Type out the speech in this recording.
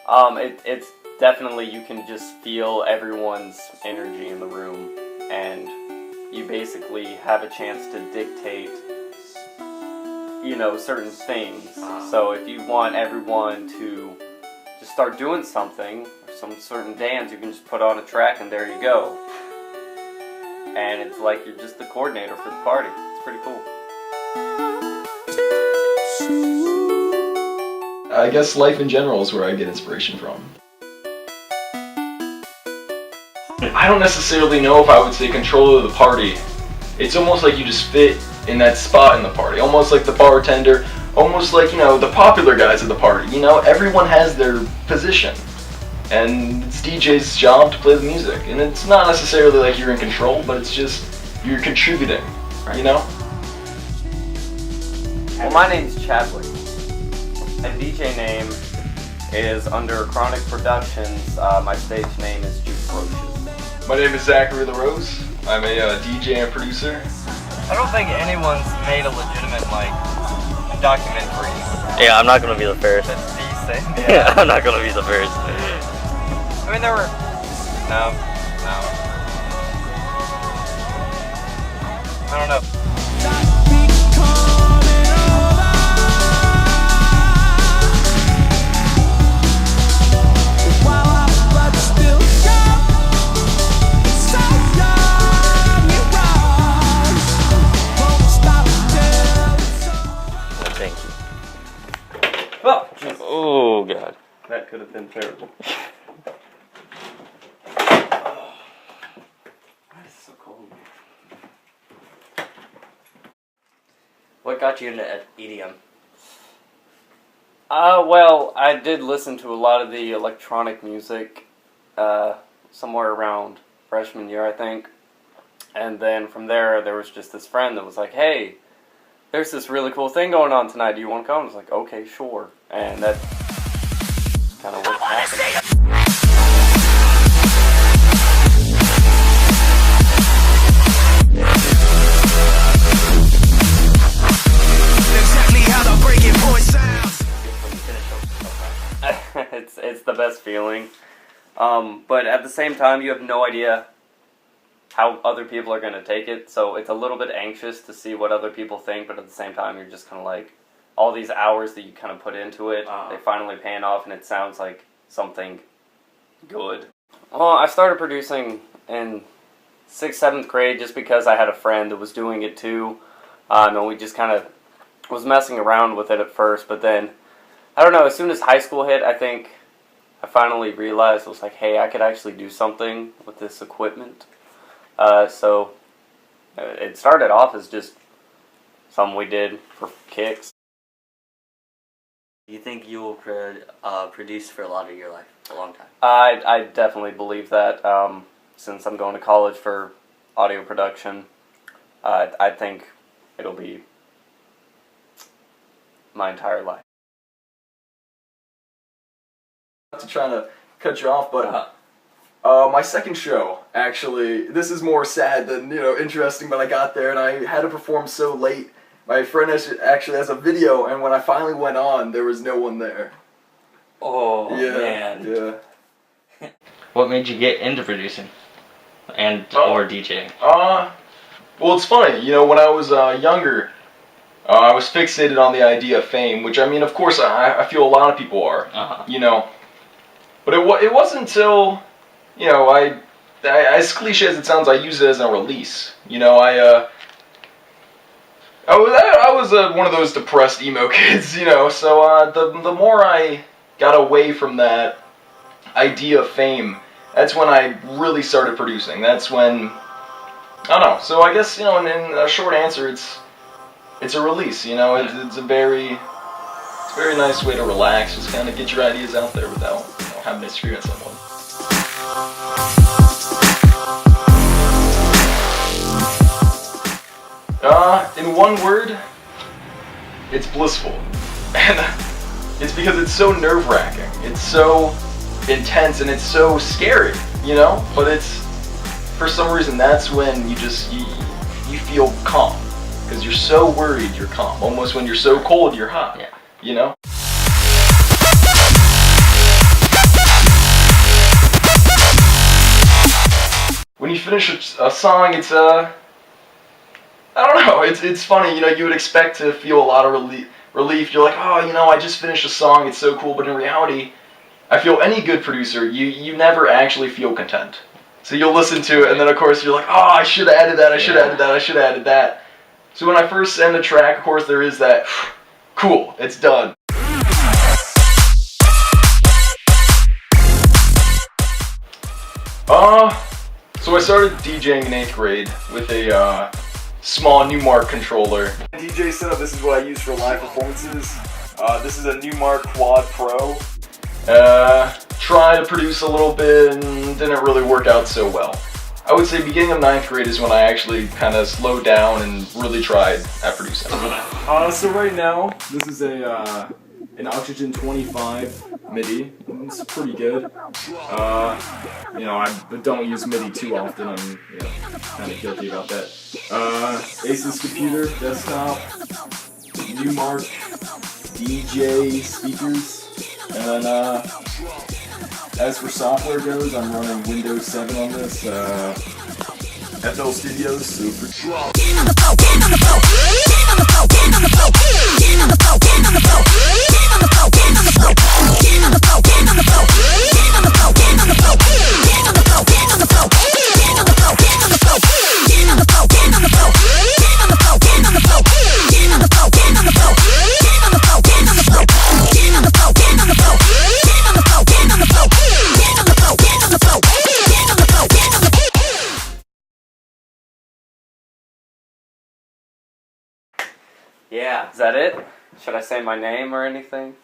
It's definitely, you can just feel everyone's energy in the room, and you basically have a chance to dictate, certain things. So if you want everyone to just start doing something, or some certain dance, you can just put on a track and there you go. And it's like you're just the coordinator for the party. It's pretty cool. I guess life in general is where I get inspiration from. I don't necessarily know if I would say control of the party. It's almost like you just fit in that spot in the party. Almost like the bartender, almost like, the popular guys at the party. Everyone has their position. And it's DJ's job to play the music. And it's not necessarily like you're in control, but it's just you're contributing, Well, my name's Chadwick. My DJ name is under Chronic Productions. My stage name is Juice Roaches. My name is Zachary LaRose. I'm a DJ and producer. I don't think anyone's made a legitimate, documentary. Yeah, I'm not gonna be the first. That's decent. Yeah, I'm not gonna be the first. I mean, there were... No. I don't know. Thank you. Oh, Oh, God. that could have been terrible. It's so cold. What got you into EDM? Well, I did listen to a lot of the electronic music, somewhere around freshman year, I think. And then from there was just this friend that was like, hey, there's this really cool thing going on tonight. Do you want to come? I was like, okay, sure. And that kind of what happened. It's the best feeling. But at the same time, you have no idea how other people are going to take it, so it's a little bit anxious to see what other people think, but at the same time, you're just kind of like, all these hours that you kind of put into it, they finally paying off, and it sounds like something good. Well, I started producing in 6th, 7th grade just because I had a friend that was doing it too, and we just kind of was messing around with it at first, but then, I don't know, as soon as high school hit, I think I finally realized, I was like, hey, I could actually do something with this equipment. So it started off as just something we did for kicks. Do you think you will produce for a lot of your life, a long time? I definitely believe that. Since I'm going to college for audio production, I think it'll be my entire life. Not to try to cut you off, but my second show, actually, this is more sad than, interesting, but I got there and I had to perform so late. My friend actually has a video, and when I finally went on, there was no one there. Oh, Yeah, man. yeah. What made you get into producing or DJing? Well, it's funny, when I was younger, I was fixated on the idea of fame, which, I mean, of course, I feel a lot of people are, But it wasn't until, as cliche as it sounds, I used it as a release. I was one of those depressed emo kids, so the more I got away from that idea of fame, that's when I really started producing. That's when, I don't know, so I guess, in a short answer, it's a release, it's a very nice way to relax, just kind of get your ideas out there without, having to scream at someone. In one word, it's blissful. And it's because it's so nerve-wracking. It's so intense and it's so scary, But it's, for some reason, that's when you feel calm. Because you're so worried, you're calm. Almost when you're so cold, you're hot. Yeah. when you finish a song, it's I don't know. It's funny. You know, you would expect to feel a lot of relief. You're like, oh, you know, I just finished a song. It's so cool. But in reality, I feel any good producer, you never actually feel content. So you'll listen to it, and then of course you're like, oh, I should have added that. I should have added that. I should have added that. So when I first send a track, of course there is that. Cool. It's done. So I started DJing in 8th grade with a small Newmark controller. DJ setup, this is what I use for live performances. This is a Newmark Quad Pro. Tried to produce a little bit and didn't really work out so well. I would say beginning of 9th grade is when I actually kind of slowed down and really tried at producing. So right now, this is an Oxygen 25 MIDI. It's pretty good. You know, I don't use MIDI too often. I'm kind of guilty about that. Asus computer, desktop, Newmark DJ speakers, and then as for software goes, I'm running Windows 7 on this. FL Studios, super. Yeah, is that it? Should I say my name or anything?